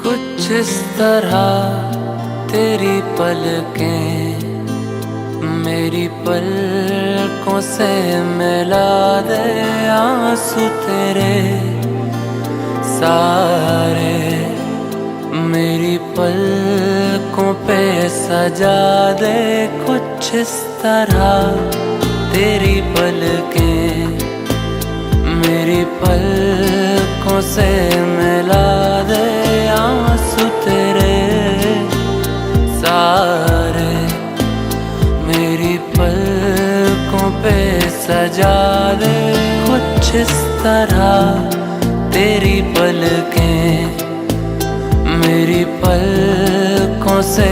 कुछ इस तरह तेरी पलकें मेरी पलकों से मिला दे, आंसू तेरे सारे मेरी पलकों पे सजा दे। कुछ इस तरह तेरी पलकें मेरी पलकों से मिला दे, आंसू तेरे सारे मेरी पलकों पे सजा दे। कुछ इस तरह तेरी पलकें मेरी पलकों से